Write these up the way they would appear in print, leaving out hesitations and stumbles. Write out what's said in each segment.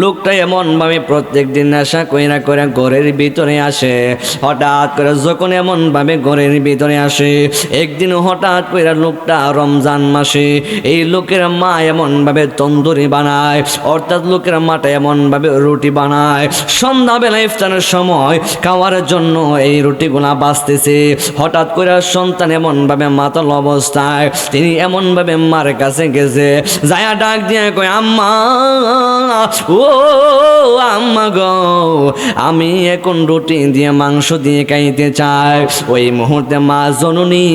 লোকটা এমন ভাবে প্রত্যেক দিন নেশা কইরা করে ঘরের ভিতরে আসে। হঠাৎ করে যখন এমন ভাবে ঘরের ভিতরে আসে, একদিন হঠাৎ করে লোকটা রমজান মাসে এই লোকের মা এমন ভাবে তন্দুরি বানায়, অর্থাৎ লোকের মাটা এমন ভাবে রুটি বানায়, সন্ধ্যাবেলা ইফতারের সময় খাওয়ার জন্য এই রুটিগুলা বাঁচতেছে। হঠাৎ করে সন্তান এমন ভাবে মাতাল অবস্থায় তিনি এমন ভাবে মার কাছে গেছে, যায়া ডাক দিয়ে কয়, আম্মা, ও আম্মা গো, আমি এখন রুটি দিয়ে মাংস দিয়ে খাইতে চাই। ওই মুহূর্তে মা জননী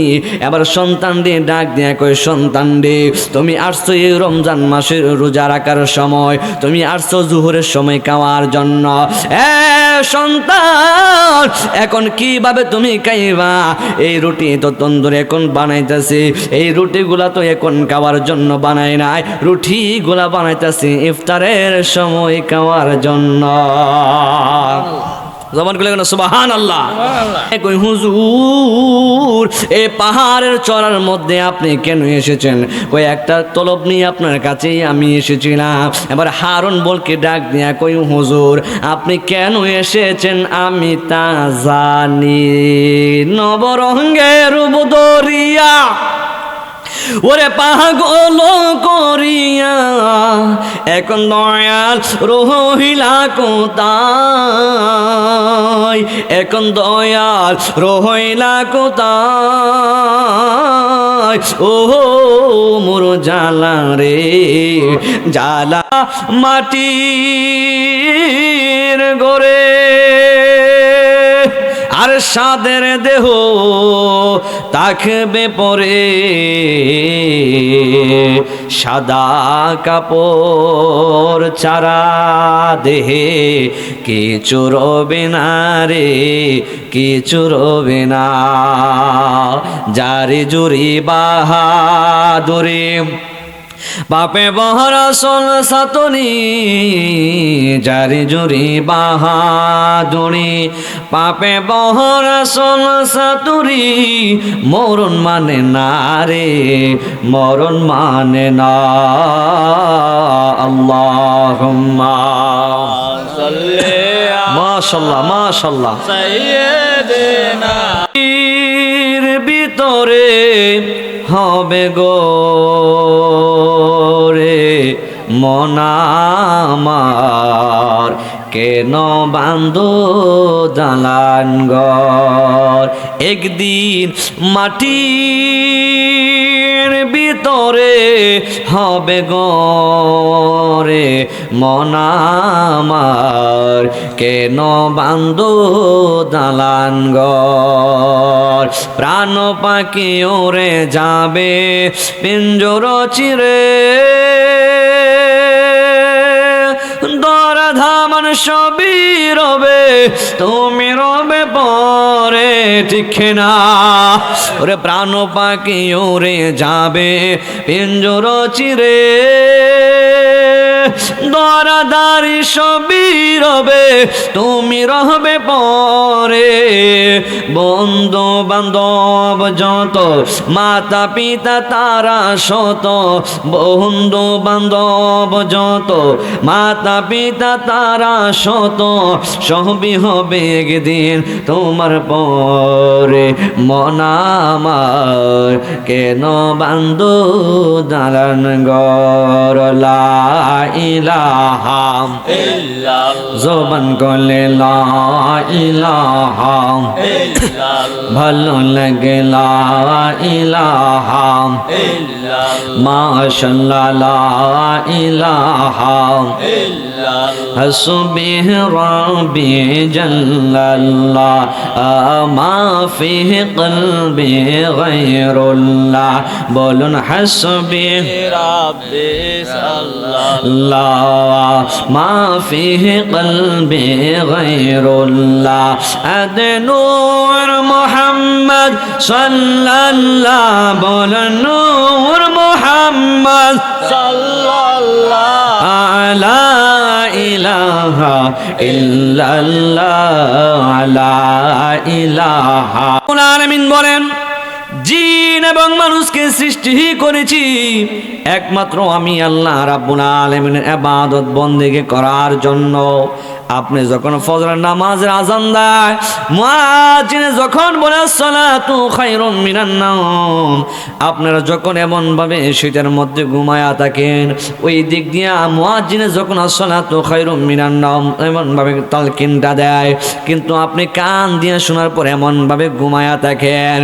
এবার সন্তান দিয়ে ডাক দিয়ে কয়, সন্তান রে, তুমি আসছো এই রমজান মাসের রোজা রাখার সময়, তুমি আসছো জুহরের সময় খাওয়ার জন্য। সন্তান, এখন কিভাবে তুমি খাইবা? এই রুটি তো তন্দুরে এখন বানাইতেছি, এই রুটিগুলা তো এখন খাওয়ার জন্য বানাই নাই, রুটিগুলা বানাইতেছি ইফতারের সময় খাওয়ার জন্য। জবান খুলে গেল সুবহানাল্লাহ। কই হুজুর, এই পাহাড়ের চড়ার মধ্যে আপনি কেন এসেছেন? কই একটা তলব নিয়ে আপনার কাছেই আমি এসেছিলাম। এবার হারুন বলকে ডাক দিয়া কই, হুজুর আপনি কেন এসেছেন আমি তা জানি। নবরঙ্গের বদরিয়া ওরে পাগল করিয়া এখন দয়াল রহিলা কোথায়, এখন দয়াল রহিলা কোথায়? ও মোর জালা রে জালা, মাটির গরে আর সাদের দেহ থাকবে পরে, সাদা কাপড় ছাড়া দেহে কিছু রবে না রে, কিছু রবে না। জারি জুরি বাহাদুরি বাপে বহরা সোল সাতনি, জারি জুরি বাহাদুরি পাপে বহরা সোল সাতুরি, মরণ মানে না রে, মরণ মানে না। আল্লাহুম্মা সাল্লি মাশাআল্লাহ মাশাআল্লাহ সাইয়্যিদিনা। এর ভিতরে হবে গো রে মন আমার, কেন বান্ধো দালান ঘর? একদিন মাটির ভিতরে হবে গো রে মন আমার, কেন বান্ধো দালান ঘর? প্রাণ পাখি ওরে যাবে পিঞ্জর চিরে, দরা ধামন সবই রবে, তুমি রবে পরে, ঠিক না? ওরে প্রাণ পাখি ওরে যাবে পিঞ্জর চিরে, দরাদারি সবই রবে, তুমি রহবে পরে। বন্ধু বান্ধব যত, মাতা পিতা তারা শত, বন্ধু বান্ধব যত, মাতা পিতা তারা শত, সবই হবে একদিন তোমার পরে। মন আমার কেন বান্ধো দালান ঘর? লা ইলাহা ইল্লাল্লাহ, জবান গলে লা ইলাহা ইল্লাল্লাহ, ভালো লাগে লা ইলাহা ইল্লাল্লাহ, মাশাআল্লাহ লা ইলাহা ইল্লাল্লাহ, হাসবি রাব্বি জাল্লাল্লাহ, মা ফি কলবি গায়রুল্লাহ। বলুন হাসবি রাব্বি সাল্লাল্লাহ, মা ফি কলবি গায়রুল্লাহ। আদ নূর মুহাম্মদ সাল্লাল্লাহ, বলুন নূর মুহাম্মদ সাল্লাল্লাহ, লা ইলাহা ইল্লাল্লাহ, লা ইলাহা। আলামিন বলেন, জি জিন এবং মানুষকে সৃষ্টি করেছি একমাত্র আমি আল্লাহ রাব্বুল আলামিনের ইবাদত বন্দেগী করার জন্য। আপনি যখন ফজরের নামাজের আজান দেয়, মুয়াজ্জিন যখন বলে সালাতু খায়রুম মিনান নাওম, আপনারা যখন এমন ভাবে শীতের মধ্যে ঘুমায়া থাকেন, ওই দিক দিয়ে মুয়াজ্জিন যখন সালাতু খায়রুম মিনান নাওম এমন ভাবে তালকিনটা দেয়, কিন্তু আপনি কান দিয়ে শোনার পর এমন ভাবে ঘুমায়া থাকেন।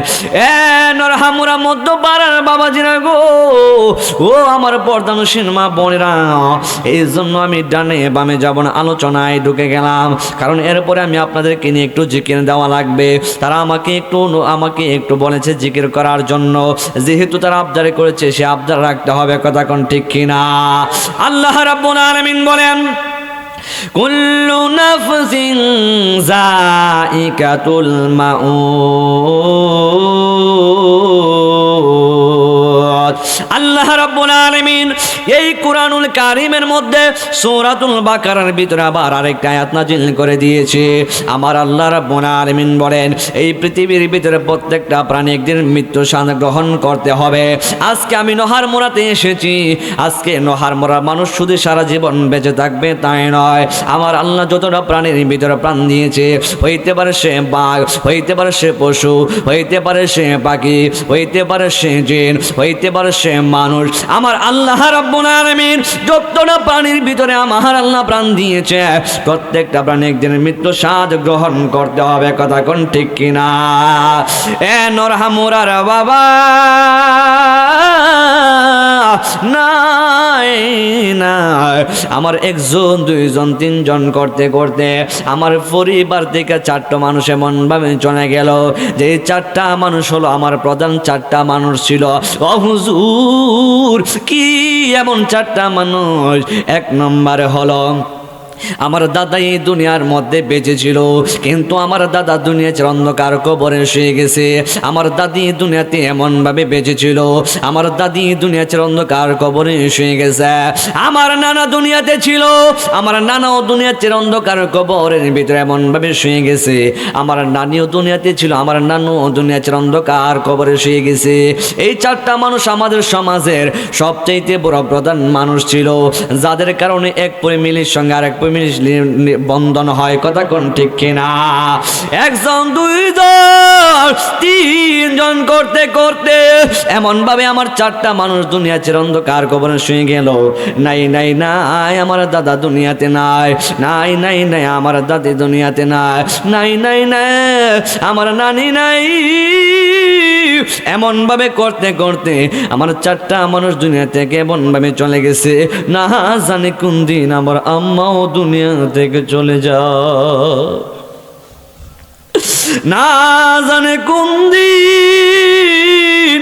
নরহামুরা মধ্যপাড়ার বাবাজিরা গো, ও আমার পর্দানুসীন মা বোনেরা, এই জন্য আমি ডানে বামে যাব না, আলোচনায় ঢুকে গেলাম, কারণ এরপরে আমি আপনাদেরকে নিয়ে একটু জিকির দেওয়া লাগবে। তারা আমাকে একটু বলেছে জিকির করার জন্য, যেহেতু তারা আবদার করেছে সে আবদার রাখতে হবে, কথা কোন ঠিক কিনা? আল্লাহ রাব্বুল আলামিন বলেন, কুল্লু নাফসিন যায়িকাতুল মাউত। আল্লাহ রাব্বুল আলামিন এই কুরআনুল কারীমের মধ্যে সূরাতুল বাকারার ভিতরে আবার আরেকটা আয়াত নাযিল করে দিয়েছে। আমার আল্লাহ রাব্বুল আলামিন বলেন, এই পৃথিবীর ভিতরে প্রত্যেকটা প্রাণী একদিন মৃত্যু স্বাদ গ্রহণ করতে হবে। আজকে আমি নোহার মোড়াতে এসেছি, আজকে নোহার মোড়া মানুষ শুধু সারা জীবন বেঁচে থাকবে তাই নয়, আমার আল্লাহ যতটা প্রাণীর ভিতরে প্রাণ দিয়েছে, হইতে পারে সে বাঘ, হইতে পারে সে পশু, হইতে পারে সে পাখি, হইতে পারে সে জিন, হইতে পারে সে মানুষ, আমার আল্লাহ রাব্বুল আলামিন যতটা প্রাণীর ভিতরে আমার আল্লাহ প্রাণ দিয়েছে, প্রত্যেকটা প্রাণী একদিন মৃত্যু স্বাদ গ্রহণ করতে হবে, কথা কোন ঠিক কিনা? নরহামুরার বাবা নাই নাই, আমার একজন দুইজন তিনজন করতে করতে আমার পরিবার থেকে 4টা মানুষ এমন ভাবে চলে গেল, যে 4টা মানুষ হলো আমার প্রধান 4টা মানুষ ছিল। ও হুজুর, কি এমন 4টা মানুষ? 1 নম্বরে হলো আমার দাদা এই দুনিয়ার মধ্যে বেঁচে ছিল, কিন্তু আমার দাদা দুনিয়া ছেড়ে অন্ধকার কবরে শুয়ে গেছে। আমার দাদি দুনিয়াতে এমন ভাবে বেঁচে ছিল, আমার দাদি দুনিয়া ছেড়ে অন্ধকার কবরে শুয়ে গেছে। আমার নানা দুনিয়াতে ছিল, আমার নানাও দুনিয়া ছেড়ে অন্ধকার কবরের ভিতরে এমন ভাবে শুয়ে গেছে। আমার নানিও দুনিয়াতে ছিল, আমার নানু দুনিয়া ছেড়ে অন্ধকার কবরে শুয়ে গেছে। এই 4টা মানুষ আমাদের সমাজের সবচেয়ে বড় প্রধান মানুষ ছিল, যাদের কারণে এক পরিমিলির সঙ্গে আরেক বন্ধন হয়, কথা কোন ঠিক কিনা? 1 জন 2 জন 3 জন করতে করতে এমন ভাবে আমার 4টা মানুষ দুনিয়া ছেড়ে অন্ধকার কবরে শুয়ে গেল। নাই নাই নাই, আমার দাদা দুনিয়াতে নাই, নাই নাই নাই, আমার দাদি দুনিয়াতে নাই, নাই নাই নাই, আমার নানি নাই। এমন ভাবে করতে করতে আমার 4টা মানুষ দুনিয়া থেকে এমন ভাবে চলে গেছে, না জানি কোন দিন আমার আম্মাও দুনিয়া থেকে চলে যায়, না জানে কোন দিন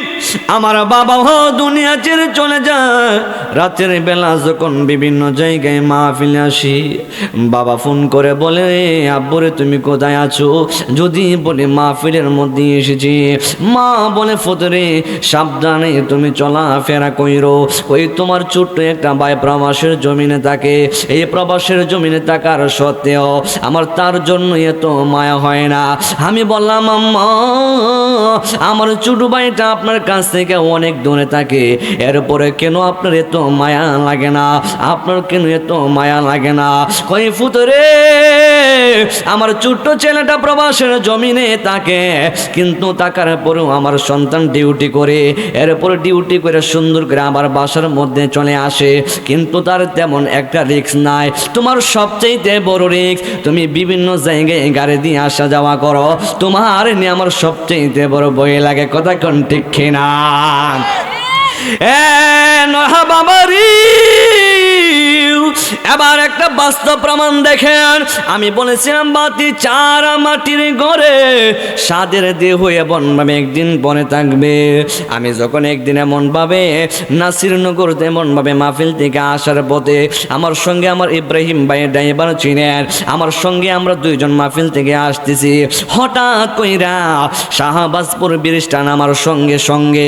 আমার বাবাও দুনিয়া ছেড়ে চলে যায়। রাতের বেলা যখন বিভিন্ন জায়গায় মাহফিলে আসি, বাবা ফোন করে বলে, আব্বুরে তুমি কোথায় আছো? যদি বলে মাহফিলের মধ্যে এসেছি, মা বলে, ফতরে সাবধানে তুমি চলাফেরা কইরো, ওই তোমার ছোট্ট একটা ভাই প্রবাসের জমিনে থাকে, এই প্রবাসের জমিনে থাকার সত্ত্বেও আমার তার জন্য এত মায়া হয় না। আমি বললাম, আম্মা আমার ছোট ভাইটা আপনার কাছ থেকে অনেক দূরে থাকে, এরপরে কেন আপনার এত মায়া লাগে না? আপনার কেন এত মায়া লাগে না? কই ফুতরে, আমার ছোট্ট ছেলেটা প্রবাসের জমিনে থাকে, কিন্তু থাকার পরেও আমার সন্তান ডিউটি করে, এরপরে ডিউটি করে সুন্দর করে আবার বাসার মধ্যে চলে আসে, কিন্তু তার তেমন একটা রিস্ক নাই। তোমার সবচেয়ে বড় রিস্ক, তুমি বিভিন্ন জায়গায় গাড়ি দিয়ে আসা যাওয়া করো, তোমার নিয়ে আমার সবচেয়ে বড় ভয় লাগে, কথা কোন ঠিক কিনা? নহা বাবারি, এবার একটা বাস্তব প্রমাণ দেখেন। আমি বলেছিলাম বাতি চারা মাটির ঘরে সাদের দেহ এমন ভাবে একদিন পরে থাকবে। আমি যখন একদিন এমন ভাবে নাসিরনগর এমন ভাবে মাহফিল থেকে আসার পথে আমার সঙ্গে আমার ইব্রাহিম ভাই ড্রাইভার ছিলেন, আমার সঙ্গে আমরা 2 জন মাহফিল থেকে আসতেছি, হঠাৎ কইরা শাহবাজপুর ব্রিজটা আমার সঙ্গে সঙ্গে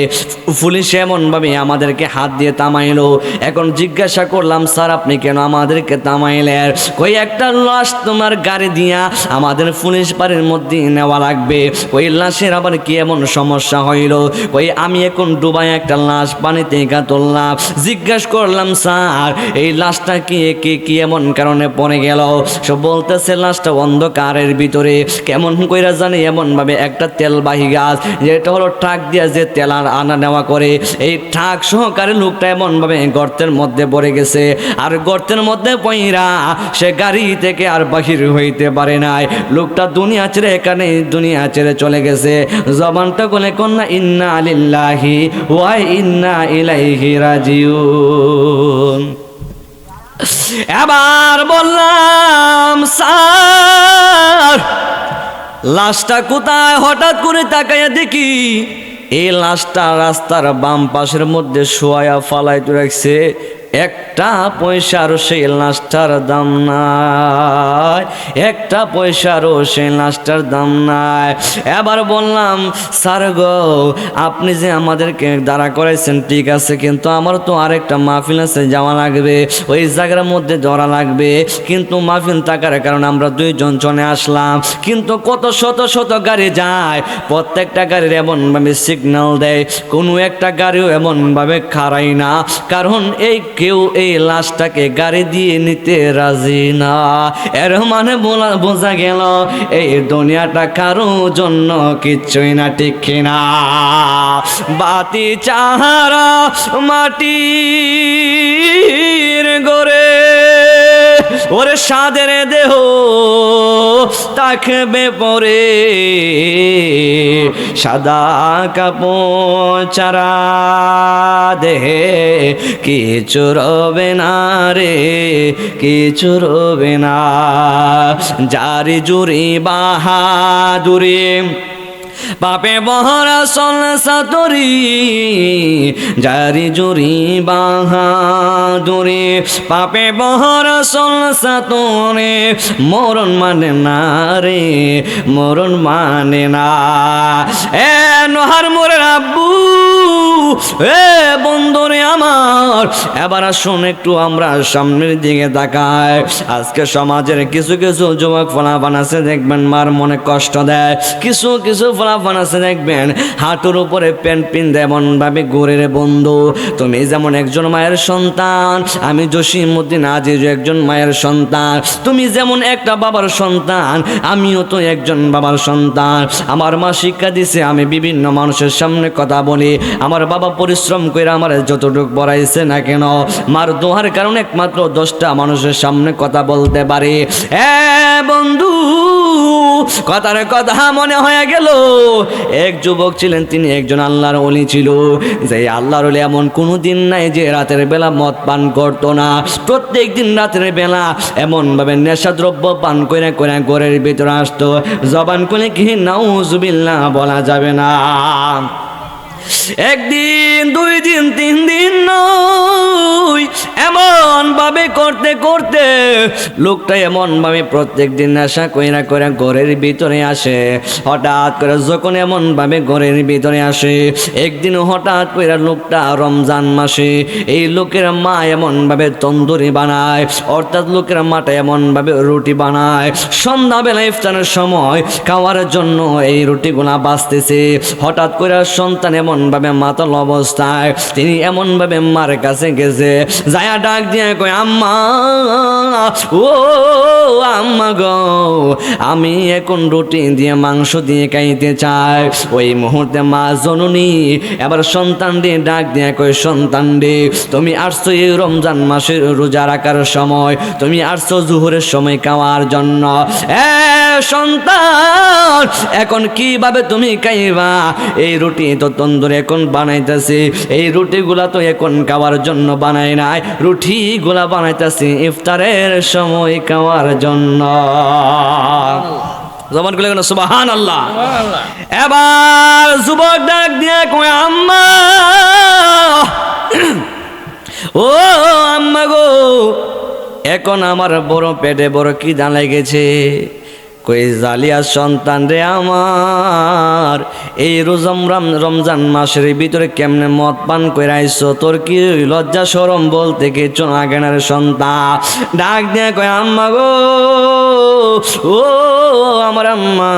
পুলিশ এমন ভাবে আমাদেরকে হাত দিয়ে থামাইলো। এখন জিজ্ঞাসা করলাম, স্যার আপনি কে কেন আমাদেরকে থামাইলেন? কই একটা লাশ তোমার গাড়ি দিয়া আমাদের পুলিশ পাড়ির মধ্যে নেওয়া লাগবে। ওই লাশের আবার কি এমন সমস্যা হইল? ওই আমি এখন ডুবাই একটা লাশ পানিতে তুললাম, জিজ্ঞাসা করলাম স্যার এই লাশটা কি এমন কারণে পড়ে গেল? সব বলতেছে লাশটা অন্ধকারের ভিতরে কেমন কইরা জানি এমন ভাবে একটা তেলবাহী গাছ, যেটা হলো ট্রাক দিয়া যে তেল আনা নেওয়া করে, এই ট্রাক সহকারে লোকটা এমন ভাবে গর্তের মধ্যে পড়ে গেছে। আর গর্তের মধ্যে পইরা সে গাড়ি থেকে আর বাহির হইতে পারে নাই। লোকটা দুনিয়া ছেড়ে এখানে দুনিয়া ছেড়ে চলে গেছে। জবানটা বলে কন্যা ইন্না লিল্লাহি ওয়া ইন্না ইলাইহি রাজিউন। এবার বললাম স্যার লাশটা কোথায়? হঠাৎ করে তাকাইয়া দেখি এই লাশটা রাস্তার বাম পাশের মধ্যে শোয়া ফালাইতে রাখছে। একটা পয়সারও সেই লাশটার দাম নাই, একটা পয়সারও সেই লাশটার দাম নাই। এবার বললাম স্যার গো আপনি যে আমাদেরকে দাঁড়া করাইছেন ঠিক আছে, কিন্তু আমার তো আরেকটা মাহফিল আছে, যাওয়া লাগবে, ওই জায়গার মধ্যে ধরা লাগবে। কিন্তু মাহফিল থাকার কারণে আমরা দুইজন চলে আসলাম, কিন্তু কত শত শত গাড়ি যায়, প্রত্যেকটা গাড়ির এমনভাবে সিগন্যাল দেয়, কোনো একটা গাড়িও এমনভাবে খাড়াই না, কারণ এই কেউ এই লাশটাকে গাড়ি দিয়ে নিতে রাজি না। এর মানে বোঝা গেল এই দুনিয়াটা কারো জন্য কিচ্ছুই না, ঠিক কিনা? বাতি চাহারা মাটির গড়ে ওরে সাদের দেহ থাকবে পরে, সাদা কাপড় ছাড়া দেহে কিছু রবে না রে, কিছু রবে না। জারি জুরি বাহাদুরি পাপে বহরা সল সাতরি, জারি জুরি বাহাদুরি পাপে বহরা সল সাতরে, মরণ মানে না রে, মরণ মানে না। এ নোহার মোরের আব্বু, এ বন্ধুরে আমার, এবার আসুন একটু আমরা সামনের দিকে তাকাই। আজকে সমাজের কিছু কিছু যুবক ফলাফান আছে দেখবেন মার মনে কষ্ট দেয়, কিছু কিছু ফলাফান আছে দেখবেন হাঁটুর উপরে প্যান্ট পিন্ধে এমন ভাবে ঘুরে। রে বন্ধু তুমি যেমন একজন মায়ের সন্তান, আমি জসিমউদ্দিন আজিজ একজন মায়ের সন্তান, তুমি যেমন একটা বাবার সন্তান, আমিও তো একজন বাবার সন্তান। আমার মা শিক্ষা দিছে আমি বিভিন্ন মানুষের সামনে কথা বলি, আমার বাবা পরিশ্রম করে আমার যতটুকু পড়াইছে না কেন, মার দোহার কারণে একমাত্র 10টা মানুষের সামনে কথা বলতে পারি। বন্ধু কথার কথা মনে হয়ে গেল এক যুবক ছিলেন, তিনি একজন আল্লাহর ওলি ছিল, যে আল্লাহর ওলি এমন কোনো দিন নাই যে রাতের বেলা মদ পান করতো না। প্রত্যেক দিন রাতের বেলা এমনভাবে নেশাদ্রব্য পান করে করে ঘরের ভিতরে আসতো, জবান করে কি নাউজুবিল্লাহ বলা যাবে না। একদিন, 2 দিন, 3 দিন নয়, এমন ভাবে করতে করতে লোকটা এমন ভাবে প্রত্যেক দিন নেশা কইরা করে ঘরের ভিতরে আসে। হঠাৎ করে যখন এমন ভাবে ঘরের ভিতরে আসে, একদিন হঠাৎ করে লোকটা রমজান মাসে এই লোকের মা এমন ভাবে তন্দুরি বানায়, অর্থাৎ লোকের মাটা এমন ভাবে রুটি বানায়, সন্ধ্যাবেলা ইফতারের সময় খাওয়ার জন্য এই রুটিগুলা বাঁচতেছে। হঠাৎ করে সন্তান এমন ভাবে মাতাল অবস্থায় তিনি এমন ভাবে মার কাছে গেছে, যায়া ডাক দিয়ে কয় আম্মা, ও আম্মা গো, আমি এখন রুটি দিয়ে মাংস দিয়ে খাইতে চাই। ওই মুহূর্তে মা জননী এবার সন্তান দিয়ে ডাক দিয়ে কয় সন্তান রে, তুমি আসছো এই রমজান মাসের রোজা রাখার সময়, তুমি আসছো জুহুরের সময় খাওয়ার জন্য। সন্তান এখন কিভাবে তুমি খাইবা? এই রুটি তো তন্দুরে এখন বানাইতেছি, এই রুটিগুলা তো এখন খাওয়ার জন্য বানাই নাই, রুটিগুলা বানাইতেছি ইফতারের সময় খাওয়ার জন্য। জবান খুলে গেল সুবহানাল্লাহ। এবার যুবক ডাক দিয়ে কয় আম্মা, ও আম্মা গো, এখন আমার বড় পেটে বড় খিদা লেগেছে, কই জালিয়া সন্তান রে আমার, এই রমজান মাসের ভিতরে কেমনে মদ পান করে আইছো, তোর কি লজ্জা শরম বলতে কিছু লাগে না রে সন্তান। ডাক দিয়ে কয় আম্মা গো, ও আমার আম্মা,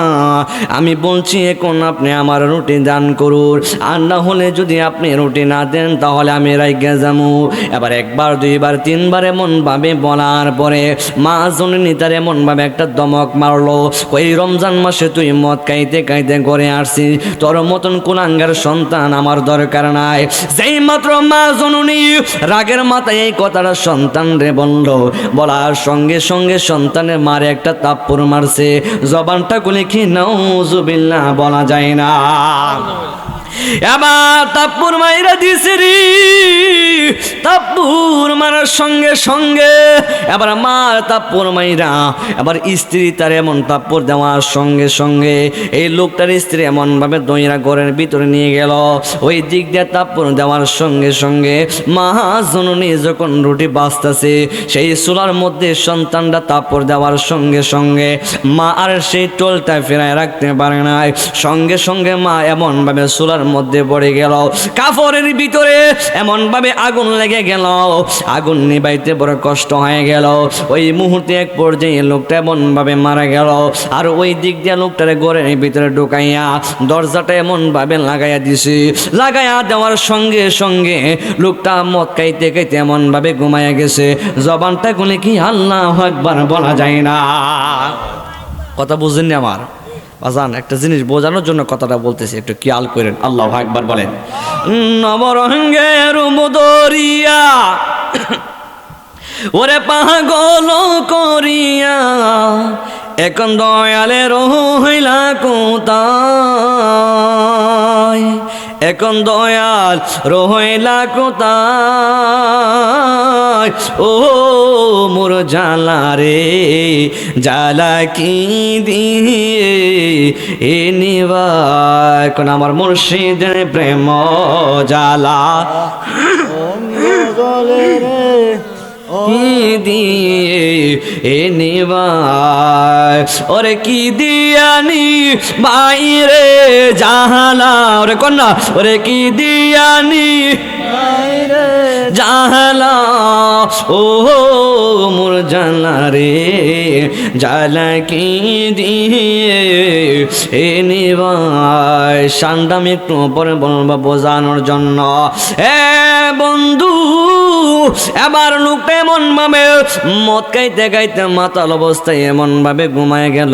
আমি বলছি এখন আপনি আমার রুটি দান করুন, আর না হলে যদি আপনি রুটি না দেন তাহলে আমি রাইগা যামু। এবার একবার দুইবার তিনবার এমন ভাবে বলার পরে মা জননী তার এমন ভাবে একটা দমক মারলো, ওই রমজান মাসে তুই মদ খাইতে খাইতে ঘরে আসছিস, তোর মতন কুলাঙ্গার সন্তান আমার দরকার নাই। যেই মাত্র মা জননী রাগের মাথায় এই কথাটা সন্তান রে বলল, বলার সঙ্গে সঙ্গে সন্তানের মারে একটা তাপ্পর মারছে, জবানটা খুলে কি নাউজুবিল্লাহ বলা যায় না। এবার তাপ্পুর মাইরা দিছে রে, তাপ্পুর মারার সঙ্গে সঙ্গে এবার মা তাপ্পুর মাইরা, এবার স্ত্রী তার এমন তাপ্পুর দেওয়ার সঙ্গে সঙ্গে এই লোকটার স্ত্রী এমন ভাবে দইরা ঘরের ভিতরে নিয়ে গেল। ওই দিক দিয়ে তাপ্পুর দেওয়ার সঙ্গে সঙ্গে মা জননী যখন রুটি বাজতেছে সেই চুলার মধ্যে সন্তানটা তাপ্পুর দেওয়ার সঙ্গে সঙ্গে মা আর সেই টোলটা ফেরায় রাখতে পারে না, সঙ্গে সঙ্গে মা এমন ভাবে চুলার মধ্যে পড়ে গেল, কাপড়ের ভিতরে এমন ভাবে আগুন লেগে গেল, আগুন নিবাইতে বড় কষ্ট হয়ে গেল। ওই মুহূর্তে এক পর্যায়ে লোকটা এমন ভাবে মারা গেল। আর ওই দিক দিয়ে লোকটারে ঘরের ভিতরে ঢুকাইয়া দরজাটা এমন ভাবে লাগাইয়া দিছি, লাগাইয়া দেওয়ার সঙ্গে সঙ্গে লোকটা মদ খাইতে খাইতে এমন ভাবে ঘুমাইয়া গেছে, জবানটা খুলে কি আল্লাহু আকবার বলা যায় না। কথা বুঝেননি আমার বাজান, একটা জিনিস বোঝানোর জন্য কথাটা বলতেছি, একটু খেয়াল করেন। আল্লাহু আকবার বলেন। নবরঙ্গের মুদরিয়া ওরে পাগল করিয়া এখন দয়ালের হইলা কোথায়, এখন দয়াল রহইলা কোথায়, ও মোর জালা রে জালা কি দিয়ে এ নিবা, এখন আমার মুর্শিদের প্রেম জালা কি দিয়ে এ নিবাই, ওরে কি দিয়ানি বাইরে জাহালা, ওরে কন্যা ওরে কি দিয়ানি বাইরে জাহালা, ও মোর জালা রে জালা কি দিয়ে এ নিবাই। শানটা আমি একটু পরে বলবো বোঝানোর জন্য। এ বন্ধু, এবার লোকটা এমন ভাবে মদ খাইতে খাইতে মাতাল অবস্থায় এমন ভাবে ঘুমায় গেল।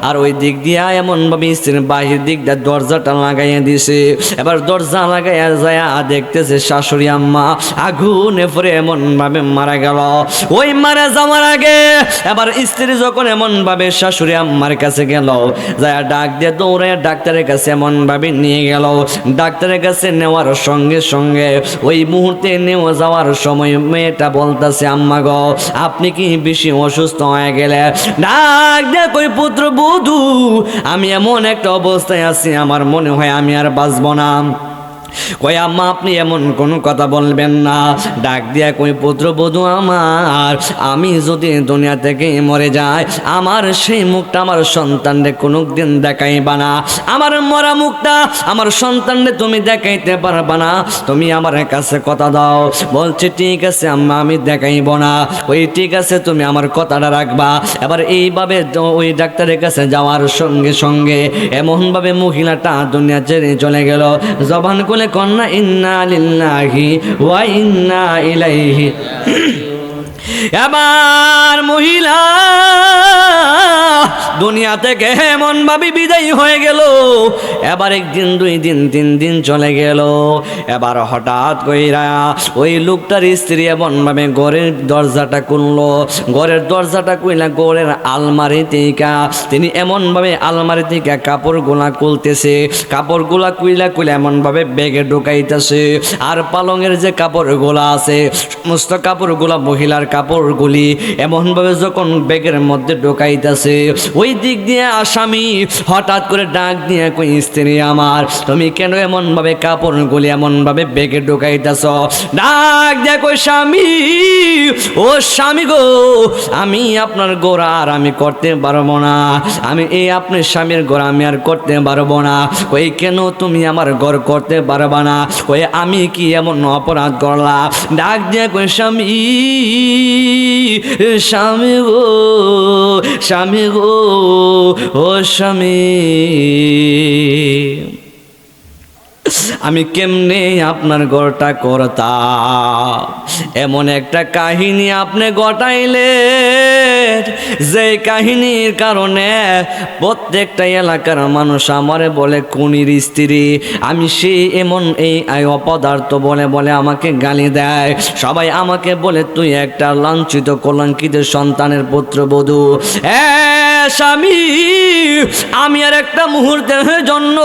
আর ওই দিক দিয়া এমন ভাবে স্ত্রীর বাহির দিক দিয়ে দরজাটা লাগাইয়া দিছে। এবার দরজা লাগাইয়া যায় দেখতেছে শাশুড়ি আম্মা আগুনে পড়ে এমন ভাবে মারা গেল। ওই মারা যাওয়ার আগে এবার স্ত্রী যখন এমন ভাবে শাশুড়ি আম্মার কাছে গেল, যায় ডাক দিয়ে দৌড়ে ডাক্তারের কাছে এমন ভাবে নিয়ে গেল। ডাক্তারের কাছে নেওয়ার সঙ্গে সঙ্গে ওই মুহূর্তে নেওয়া যাওয়ার সময় মেয়েটা বলতেছে, আম্মা গো আপনি কি বেশি অসুস্থ হয়ে গেলে? ডাক দিয়ে কই পুত্র বধূ, আমি এমন একটা অবস্থায় আছি আমার মনে হয় আমি আর বাঁচব না। কই আম্মা আপনি এমন কোনো কথা বলবেন না। ডাক দিয়া কই পুত্রবধূ আমার, আমি যদি দুনিয়া থেকে মরে যাই আমার সেই মুখটা আমার সন্তানরে কোনো দিন দেখাইবা না। আমার মরা মুখটা আমার সন্তানরে তুমি দেখাইতে পারবা না, তুমি আমার কাছে কথা দাও। বলছে ঠিক আছে আম্মা আমি দেখাইব না। ওই ঠিক আছে তুমি আমার কথাটা রাখবা। এবার এইভাবে ওই ডাক্তারের কাছে যাওয়ার সঙ্গে সঙ্গে এমনভাবে মহিলাটা দুনিয়া ছেড়ে চলে গেল। জবান খুলে কন্যা ইন্না লিল্লাহি ওয়া ইন্না ইলাইহি। এবার মহিলা দুনিয়া থেকে এমন ভাবে বিদায় হয়ে গেল। এবার একদিন দুই দিন তিন দিন চলে গেল। এবার হঠাৎ কইরা ওই লোকটার স্ত্রী এমন ভাবে ঘরের দরজাটা খুললো। ঘরের দরজাটা কইলা ঘরের আলমারি থেকে তিনি এমন ভাবে আলমারি থেকে কাপড়গুলা খুলতেছে। কাপড়গুলা কুইলা কুইলা এমন ভাবে ব্যাগে ঢুকাইতেছে। আর পালঙের যে কাপড়গুলা আছে সমস্ত কাপড়গুলা মহিলার কাপড়গুলি এমনভাবে যখন ব্যাগের মধ্যে ঢোকাইতেছে, ওই ওই দিক দিয়ে আসামি হঠাৎ করে ডাক দিয়ে কই স্ত্রী আমার তুমি কেন এমন ভাবে কাপড়গুলি এমন ভাবে বেগে ঢুকাইতেছ ডাক দিয়ে কই স্বামী ও স্বামী গো আমি আপনার গোড়া আর আমি করতে পারবো না আমি এই আপনার স্বামীর গোড়া আমি আর করতে পারবো না কই কেন তুমি আমার ঘর করতে পারবা না কই আমি কি এমন অপরাধ করলাম ডাক দিয়ে কই স্বামী স্বামী গো স্বামী গো ও স্বামী আমি কেমনে আপনার ঘরটা করতাম এমন একটা কাহিনী আপনি ঘটাইলেন যে কাহিনীর কারণে প্রত্যেকটা এলাকার মানুষ আমারে বলে খুনির স্ত্রী আমি সেই এমন এই অপদার্থ বলে বলে আমাকে গালি দেয় সবাই আমাকে বলে তুই একটা লাঞ্ছিত কলঙ্কিত সন্তানের পুত্রবধূ স্বামী আমি আর একটা মুহূর্তের জন্য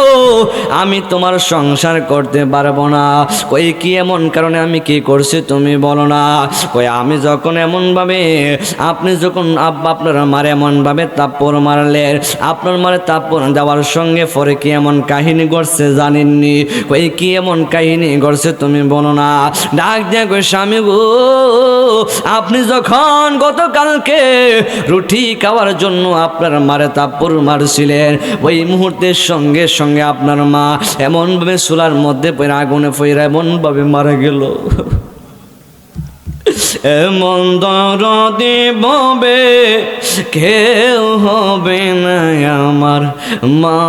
আমি তোমার সংসার করতে পারবো না কই কি এমন কারণে আমি কি করছি তুমি বলো না কই আমি যখন এমন ভাবে আপনি যখন আপনার মারে এমন ভাবে তাপ্পর মারলেন আপনার মারে তাপ্পর দেওয়ার সঙ্গে পরে কি এমন কাহিনী ঘটছে জানেননি কই কি এমন কাহিনী ঘটছে তুমি বলো না ডাক দিয়ে কই স্বামী গো আপনি যখন গতকালকে রুটি খাওয়ার জন্য আপনার মারে তাপ্পর মারছিলেন ওই মুহূর্তের সঙ্গে সঙ্গে আপনার মা এমন ভাবে চুলার মধ্যে পড়ে আগুনে পড়ে এমন ভাবে মারা গেল এমন দরদি ববে কেউ হবে না আমার মা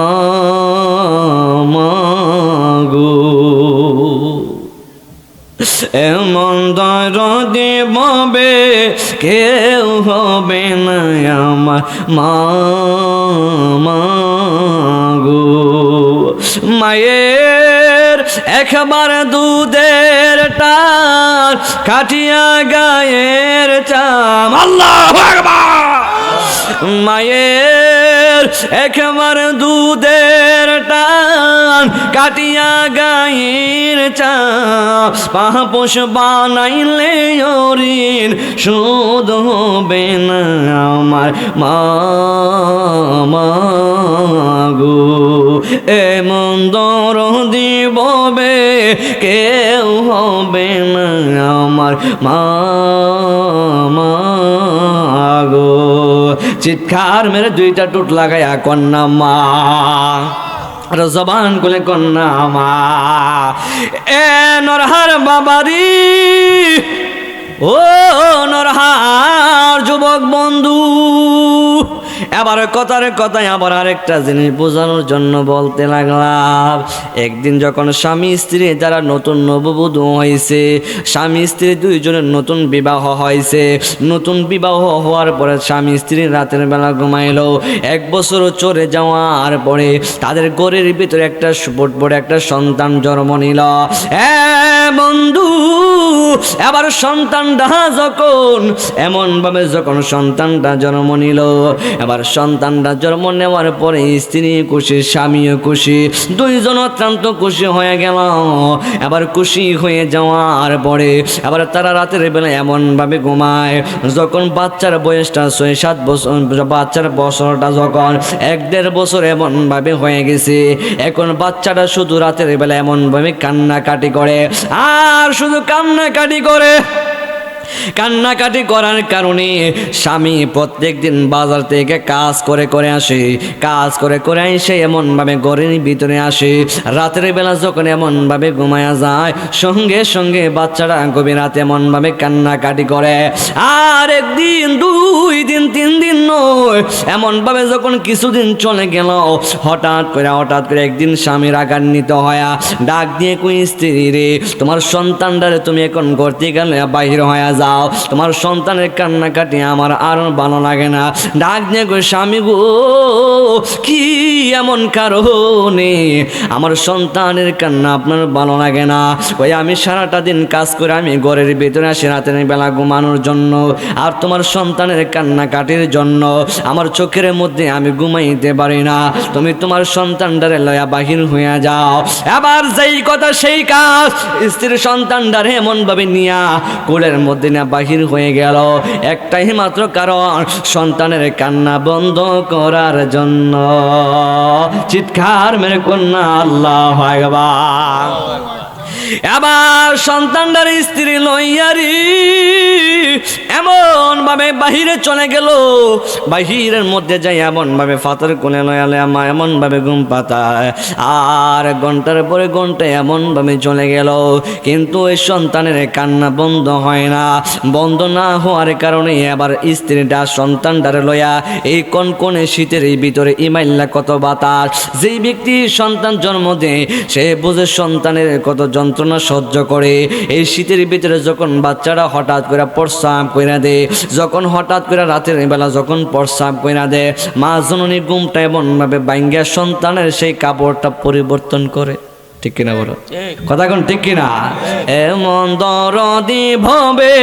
গো এমন দরদি ববে কেউ হবে না আমার মা গো মায়ের একবার দুধের টান কাটিয়া গায়ের চাম আল্লাহু আকবার মায়ের একবার দুধের টান কাটিয়া গায়ের চাম পাপোশ বানাইলে ঋণ শোধ হবে না আমার মা গো এমন দরদি ববে কেউ হবে না আমার মা গো চিৎকার মেরে দুইটা টুট লাগায়া কন্যা মা জবান খুলে কন্যা মা এ নরহার বাবারি ও নরহার যুবক বন্ধু এবার কথায় আবার আরেকটা জিনিস বোঝানোর জন্য বলতে লাগলাম একদিন যখন স্বামী স্ত্রী যারা নতুন নববধূ হয়েছে স্বামী স্ত্রী দুইজনের নতুন বিবাহ হয়েছে নতুন বিবাহ হওয়ার পরে স্বামী স্ত্রী রাতের বেলা ঘুমাইলো 1 বছর চলে যাওয়ার পরে তাদের ঘরের ভিতরে একটা বড় একটা সন্তান জন্ম নিল বন্ধু এবার সন্তানটা যখন এমনভাবে যখন সন্তানটা জন্ম নিল এবার সন্তানটা জন্ম নেওয়ার পরে স্ত্রী খুশি স্বামীও খুশি দুইজন অত্যন্ত খুশি হয়ে গেল এবার খুশি হয়ে যাওয়ার পরে এবার তারা রাতের বেলা এমনভাবে ঘুমায় যখন বাচ্চার বয়সটা 6-7 বছর বাচ্চার বছরটা যখন 1-1.5 বছর এমনভাবে হয়ে গেছে এখন বাচ্চাটা শুধু রাতের বেলা এমনভাবে কান্নাকাটি করে আর শুধু কান্নাকাটি করে কান্নাকাটি করার কারণে স্বামী প্রত্যেক দিন বাজার থেকে কাজ করে আসে কাজ করে এসে এমনভাবে ঘরের ভিতরে আসে রাতের বেলা যখন এমনভাবে ঘুমায়া যায় সঙ্গে সঙ্গে বাচ্চারা গভীর রাতে এমনভাবে কান্নাকাটি করে আর 1 দিন 2 দিন 3 দিন নয় এমনভাবে যখন কিছুদিন চলে গেল হঠাৎ করে একদিন স্বামী রাগান্বিত হয়া ডাক দিয়ে কই স্ত্রী রে তোমার সন্তানটারে তুমি এখন করতে গেলে বাহির হয়ে যাও তোমার সন্তানের কান্নাকাটি আমার আর ভালো লাগে না ডাক দিয়ে কই স্বামী গো কি এমন কারণে আমার সন্তানের কান্না আপনার ভালো লাগে না ওই আমি সারাটা দিন কাজ করে আমি ঘরের ভিতরে আসি রাতের বেলা ঘুমানোর জন্য আর তোমার সন্তানের কান্নাকাটির জন্য আমার চোখের মধ্যে আমি ঘুমাইতে পারি না, তুমি তোমার সন্তানটারে লয়া বাহির হইয়া যাও। এবার যেই কথা সেই কাজ, স্ত্রীর সন্তানটারে এমন ভাবে নিয়া কোলের মধ্যে না বাহির হয়ে গেল, একটাই মাত্র কারণ, সন্তানের কান্না বন্ধ করার জন্য। চিৎকার মেরে কন্যা আল্লাহু আকবার। এবার সন্তানটার স্ত্রী লইয়ারি এমন ভাবে বাহিরে চলে গেল, বাহিরের মধ্যে যাই এমন ভাবে ফাতর কোলে লয়ালে আমা এমন ভাবে ঘুম পাতায়, আর ঘন্টার পরে ঘন্টা এমন ভাবে চলে গেল, কিন্তু ওই সন্তানের কান্না বন্ধ হয় না। বন্ধ না হওয়ার কারণে এবার স্ত্রীটা সন্তানটারে লয়া এই কনকনে শীতের এই ভিতরে ইমাইল্লা কত বাতাস, যেই ব্যক্তি সন্তান জন্ম দেয় সে বুঝে সন্তানের কত যন্ত্রণা সহ্য করে। এই শীতের ভিতরে যখন বাচ্চারা হঠাৎ করে প্রস্রাব কইরা দেয়, যখন হঠাৎ করে রাতের বেলা যখন প্রস্রাব কইরা দেয়, মা জননী ঘুমটা এমন ভাবে ভাঙ্গিয়া সন্তানের সেই কাপড়টা পরিবর্তন করে। ঠিক কিনা বলো, কথা কোন ঠিক কিনা? এমন দরদি ভবে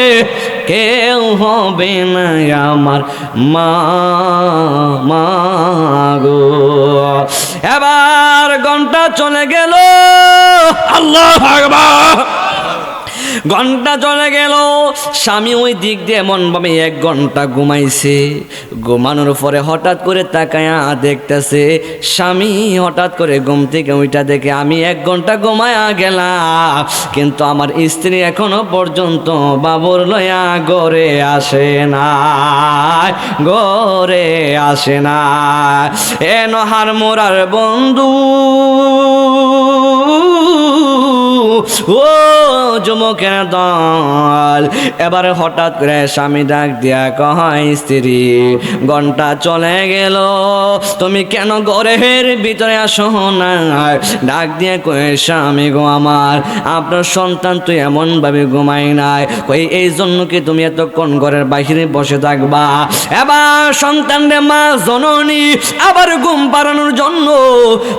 কেউ হবে না আমার মা, মা গো। এবার ঘন্টা চলে গেল, আল্লাহু আকবার, ঘন্টা চলে গেল। স্বামী ওই দিক দিয়ে এমন ভাবে 1 ঘন্টা ঘুমাইছে, ঘুমানোর পরে হঠাৎ করে তাকায়া দেখতেছে স্বামী হঠাৎ করে ঘুম থেকে ওইটা দেখে আমি 1 ঘন্টা ঘুমায়া গেলাম, কিন্তু আমার স্ত্রী এখনো পর্যন্ত বাবুর লয়া ঘরে আসে না, ঘরে আসে না। এ নহার মোরার বন্ধু, ও যুবকের দল, এবারে হঠাৎ করে স্বামী ডাক দিয়া কয় স্ত্রী ঘন্টা চলে গেল, তুমি কেন ঘরের ভিতরে আসো না? ডাক দিয়ে কয় স্বামী গো আমার, আপনার সন্তান তুই এমন ভাবে ঘুমাই নাই, কই এই জন্য কি তুমি এতক্ষণ ঘরের বাহিরে বসে থাকবা? এবার সন্তানের মা জননী আবার ঘুম পাড়ানোর জন্য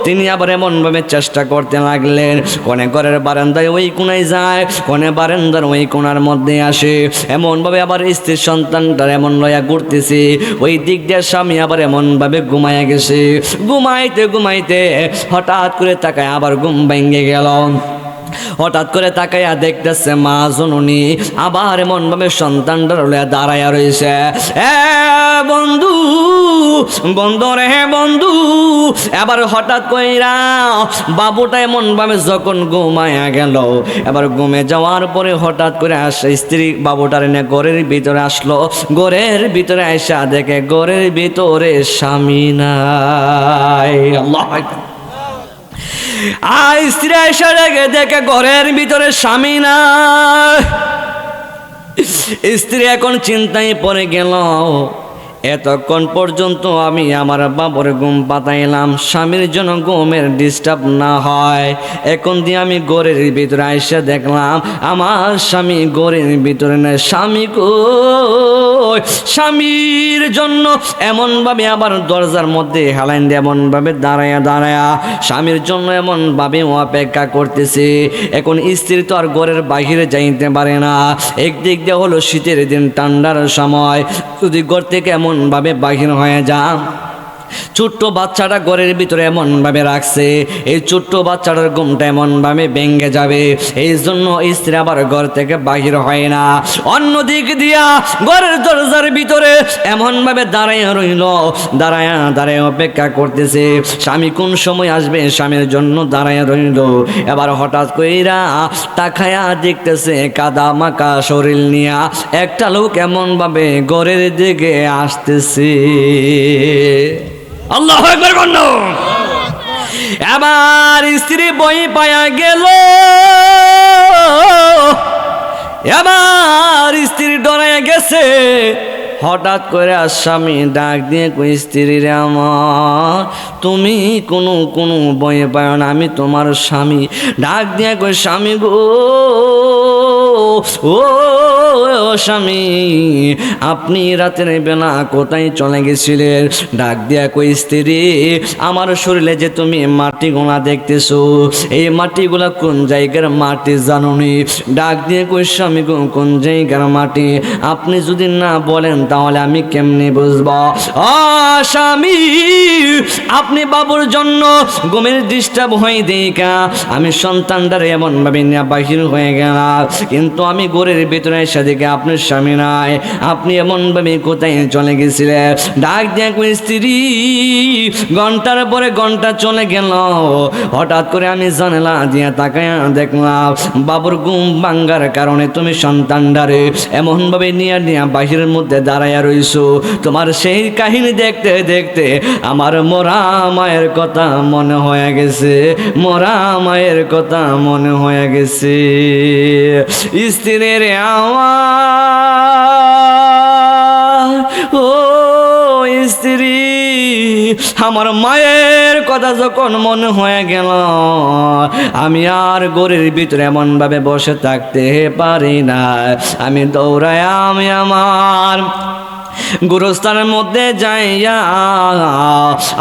তিনি আবার এমন ভাবে চেষ্টা করতে লাগলেন, কোনে ঘরের বারান্দায় ওই কোনায় যায়, কোনে বারান্দার ওই কোনার মধ্যে আসে, এমন ভাবে আবার স্ত্রীর সন্তানটার এমন লয়া ঘুরতেছে, ওই দিক দিয়ে স্বামী আবার এমন ভাবে ঘুমায়া গেছে। ঘুমাইতে ঘুমাইতে হঠাৎ করে তাকায় আবার ঘুম ভেঙে গেল। হঠাৎ করে তাকাইয়া দেখতেছে মা জননী আবার এমন ভাবে সন্তানটার লয়া দাঁড়াইয়া রয়েছে। এ বন্ধু, বন্ধু রে বন্ধু, এবার হঠাৎ কইরা বাবুটা এমন ভাবে যখন ঘুমায়া গেল, এবার ঘুমে যাওয়ার পরে হঠাৎ করে আসে স্ত্রী বাবুটার নিয়ে ঘরের ভিতরে আসলো। ঘরের ভিতরে আইসা দেখে ঘরের ভিতরে স্বামী নাই। আল্লাহু আকবার। স্ত্রী আইসা দেখে ঘরের ভিতরে স্বামী না। স্ত্রী এখন চিন্তায় পড়ে গেল, এতক্ষণ পর্যন্ত আমি আমার বাবুর ঘুম পাতাইলাম স্বামীর জন্য ঘুমের ডিস্টার্ব না হয়, এখন দিয়ে আমি ঘরের ভিতরে আইসা দেখলাম আমার স্বামী ঘরের ভিতরে নেই। স্বামী কই? স্বামীর জন্য এমনভাবে আবার দরজার মধ্যে হেলাইন দিয়ে এমনভাবে দাঁড়ায়া দাঁড়ায়া স্বামীর জন্য এমনভাবে অপেক্ষা করতেছে। এখন স্ত্রী তো আর ঘরের বাহিরে যাইতে পারে না, একদিক দিয়ে হলো শীতের দিন ঠান্ডার সময়, যদি ঘর থেকে এমন ভাবে বাহির হয়ে যান, ছোট্ট বাচ্চাটা ঘরের ভিতরে এমন ভাবে রাখছে, এই ছোট্ট বাচ্চাটার ঘুমটা এমন ভাবে ভেঙে যাবে, এই জন্য স্ত্রী আবার ঘর থেকে বাহির হয় না। অন্য দিক দিয়া ঘরের দরজার ভিতরে এমন ভাবে দাঁড়ায় রইল, দাঁড়ায় অপেক্ষা করতেছে স্বামী কোন সময় আসবে, স্বামীর জন্য দাঁড়ায় রইল। এবার হঠাৎ কইরা তাকায়া দেখতেছে কাদা মাখা শরীর নিয়া একটা লোক এমন ভাবে ঘরের দিকে আসতেছে। আল্লাহু আকবার বলুন। এবার স্ত্রী বই পায়া গেল, এবার স্ত্রী ডরাইয়া গেছে। হঠাৎ করে স্বামী ডাক দিয়ে কই স্ত্রী রে আমার, তুমি কোনো বই পায় না, আমি তোমার স্বামী। ডাক দিয়ে কই স্বামী গো, ও স্বামী, আপনি রাতের বেলা কোথায় চলে গেছিলেন? ডাক দিয়া কই স্ত্রী, আমার শরীরে যে তুমি মাটিগুলা দেখতেছো, এই মাটিগুলা কোন জায়গার মাটি জানুনি? ডাক দিয়ে কই স্বামী গো, কোন জায়গার মাটি? আপনি যদি না বলেন তাহলে আমি কেমনে বুঝবো? ও স্বামী, আপনি বাবুর জন্য ঘুমের ডিস্টার্ব হয়ে দেখা আমি সন্তানটারে এমন ভাবে নিয়ে বাহির হয়ে গেলাম, কিন্তু আমি ঘরের ভিতরে এসে দেখে আপনার স্বামী নাই। আপনি এমন ভাবে কোথায় চলে গেছিলেন? ডাক দিয়ে কই স্ত্রী, ঘন্টার পরে ঘন্টা চলে গেল, হঠাৎ করে আমি জানালা দিয়ে তাকায় দেখলাম বাবুর ঘুম ভাঙ্গার কারণে তুমি সন্তানটারে এমন ভাবে নিয়ে নিয়ে বাহিরের মধ্যে দাঁড়াইয়া রইছো। তোমার সেই কাহিনী দেখতে দেখতে আমার মরা মায়ের কথা মনে হয়ে গেছে, মরা মায়ের কথা মনে হয়ে গেছে। স্ত্রীর আওয়াজ, ও স্ত্রী, আমার মায়ের কথা যখন মনে হয়ে গেল, আমি আর ঘরের ভিতরে এমন ভাবে বসে থাকতে পারি না। আমি দৌড়ায় আমি আমার গোরস্থানের মধ্যে যাইয়া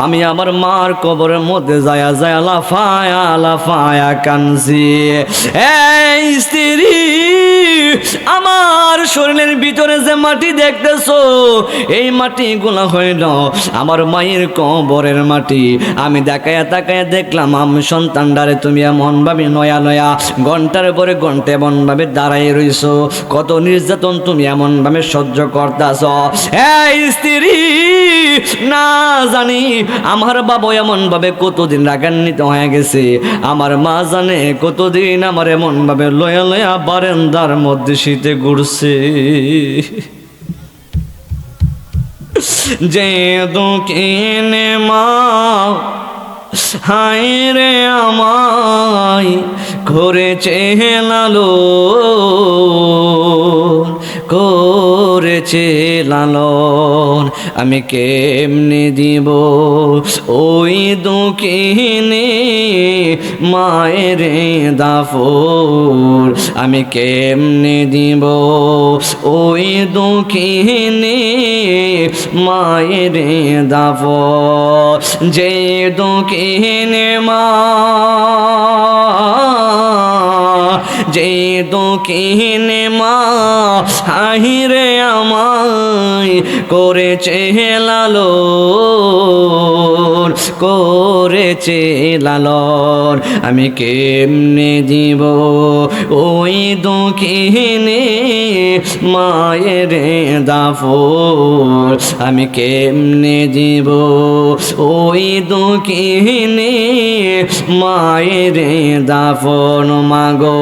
আমি আমার মার কবরের মধ্যে যায়া যায়া লাফায়া লাফায়া কানছি। এই স্ত্রী, আমার শরীরের ভিতরে যে মাটি দেখতেছো, এই মাটিগুলো হইল আমার মায়ের কবরের মাটি। আমি তাকায়া তাকায়া দেখলাম আমি সন্তানটারে তুমি এমন ভাবে নয়া নয়া ঘন্টার পরে ঘন্টা এমন ভাবে দাঁড়াই রইছো, কত নির্যাতন তুমি এমন ভাবে সহ্য করতেছ। এই স্ত্রী, না জানি আমার বাবা এমন ভাবে কতদিন রাগান্বিত হয়ে গেছে, আমার মা জানে কতদিন আমার এমন ভাবে লয়া লয়া বারান্দার মধ্যে শীতে ঘুরছে। যে দুঃখিনে মা হায় রে আমায় করেছে লালো, করেছে লালন, আমি কেমনে দিব ওই দুঃখিনী মায়ের দাফন? আমি কেমনে দিব ওই দুঃখিনী মায়ের দাফন? যে দুঃখিনী মা, যে দুঃখিনী মা হাহিরে আমায় করেছে লালন, করেছে লালন, আমি কেমনে দিব ওই দুঃখিনী মায়ের দাফন? আমি কেমনে দিব ওই দুঃখিনী মায়ের দাফন? মাগো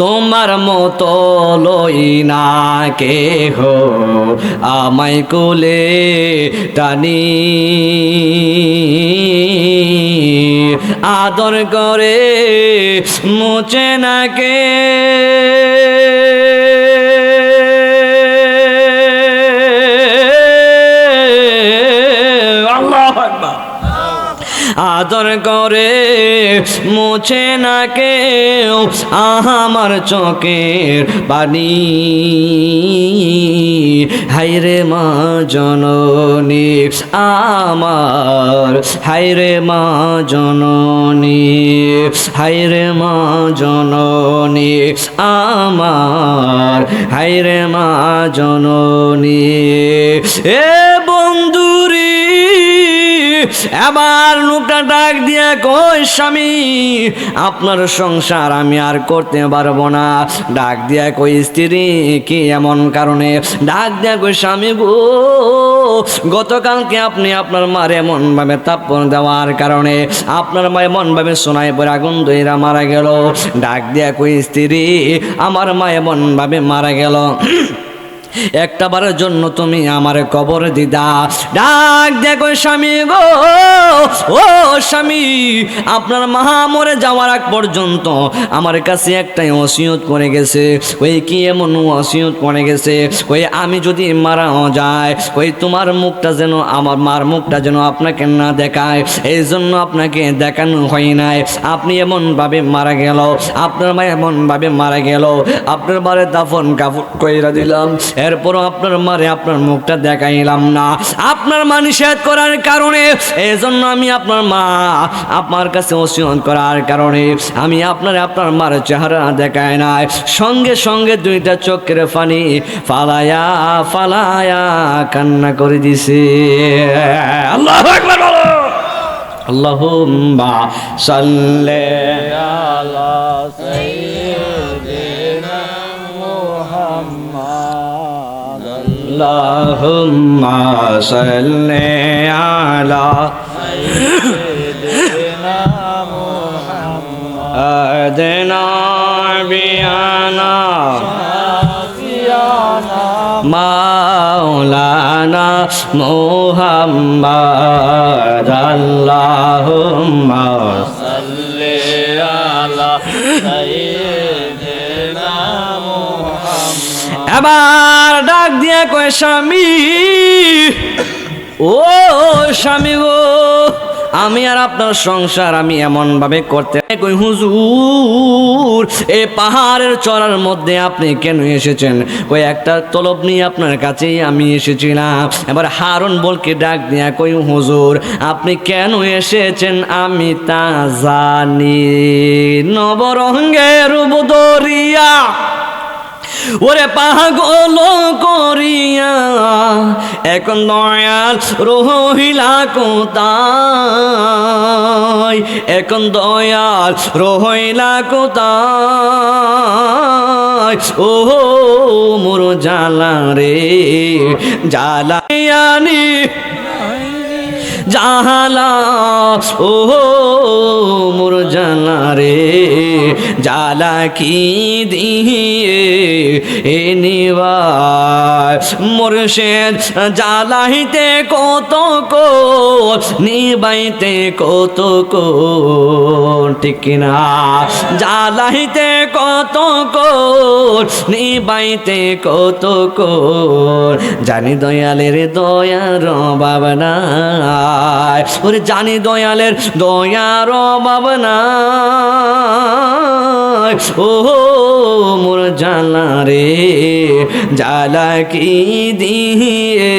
তোমার মতো লই না কেহ আমায় কোলে টানি, আদর করে মুছে না কে আদর করে মুছে না কেউ আমার চোখের পানি। হায়রে মা জননী আমার, হায়রে মা জননী, হায়রে মা জননী আমার, হায়রে মা জননী। এ বন্ধুরি, এবার লোকটা ডাক দিয়া কই স্বামী, আপনার সংসার আমি আর করতে পারবো না। ডাক দিয়া কই স্ত্রী, কি এমন কারণে? ডাক দিয়া কই স্বামী গো, গতকালকে আপনি আপনার মার এমন ভাবে থাপ্পড় দেওয়ার কারণে আপনার মা এমন ভাবে সোনায় পরে আগুন ধইরা মারা গেল। ডাক দিয়া কই স্ত্রী, আমার মা এমন ভাবে মারা গেল, একটা বারের জন্য তুমি আমার কবর দিদা। ডাক দেখো স্বামী গো, ও স্বামী, আপনার মা মরে যাওয়ার আগ পর্যন্ত আমার কাছে একটাই ওসিয়ত করে গেছে। ওই কি এমন ওসিয়ত করে গেছে, ওই আমি যদি মারাও যায়, ওই তোমার মুখটা যেন, আমার মার মুখটা যেন আপনাকে না দেখায়, এই জন্য আপনাকে দেখানো হয় নাই। আপনি এমনভাবে মারা গেল, আপনার মা এমনভাবে মারা গেল, আপনার মারে দাফন কাফন কইরা দিলাম, এরপরও আপনার মারে আপনার মুখটা দেখাইলাম না। আপনার মা নিষেধ করার কারণে, এই জন্য আমি আপনার মা আপনার কাছে ওসিয়ত করার কারণে আমি আপনার মার চেহারা দেখায় নাই। সঙ্গে সঙ্গে দুইটা চোখের পানি ফালায়া ফালায়া কান্না করে দিছে। আল্লাহু আকবার বলো। আল্লাহুম্মা সাল্লি আলা সাইয়্যিদিনা মুহাম্মাদ। আল্লাহুম্মা সাল্লি আলা সাইয়্যিদিনা মুহাম্মাদ নাবিয়ানা মাওলানা মুহাম্মদ। আল্লাহুম্মা সাল্লি আলা সাইয়্যিদিনা মুহাম্মদ। এবার ডাক দিয়ে কয় স্বামী, ও স্বামী গো, আমি আর আপনার সংসার আমি এমন ভাবে করতে কই হুজুর, এই পাহাড়ের চড়ার মধ্যে আপনি কেন এসেছেন? ওই একটা তলব নিয়ে আপনার কাছেই আমি এসেছিলাম। এবার হারুন বলকে ডাক দিয়া কই হুজুর, আপনি কেন এসেছেন আমি তা জানি। নবরঙ্গের বদরিয়া ওরে পাগল করিয়া এখন দয়াল রহিলা কোথায়, এখন দয়াল রহিলা কোথায়। ও মোর জালা রে জালায়ানি জালা, ও মোর জালা রে জালা কি দিয়ে এ নিবাই। মুর্শিদ জালাইতে কত কোন নিবাইতে কত কোন, ঠিক না? জালাইতে কত কোন নিবাইতে কত কোন, জানি দয়ালের দয়ার অভাব নাই, ওরে জানি দয়ালের দয়ার অভাব নাই। ও মোর জালা রে জালা কি দিয়ে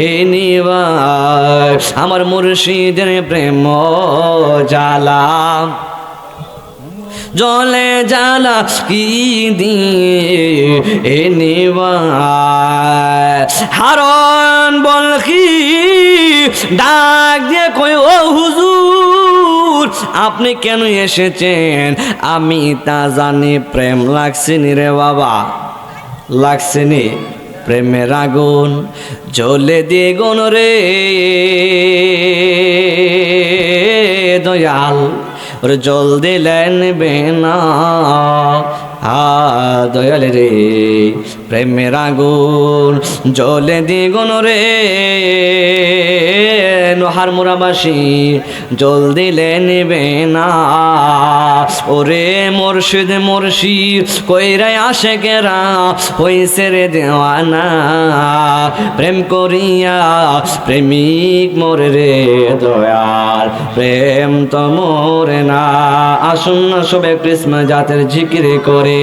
এ নিবাই। আমার মুর্শিদের প্রেম জালা জলে জালা কি দিয়ে এ নিবাই। হারন বলকি ডাক দিয়ে কই ও হুজুর, আপনি কেন এসেছেন আমি তা জানি। প্রেম লাগছেনি রে বাবা, লাগছেনি? প্রেমের আগুন জ্বলে দিয়ে গুণ রে দয়াল, ওরে জল দিলেন বেনা। দয়াল রে প্রেমের আগুন জ্বলে দ্বিগুণ রে নোহার মোরাবাসী জল দিলে নেবে না। ওরে মুর্শিদ মুর্শিদ কইরাই আসে কেরা হইছে রে দেওয়ানা। প্রেম করিয়া প্রেমিক মোরে রে দয়াল, প্রেম তো মোরে না। আসুন না সবে কৃষ্ণ জাতের জিকির করে।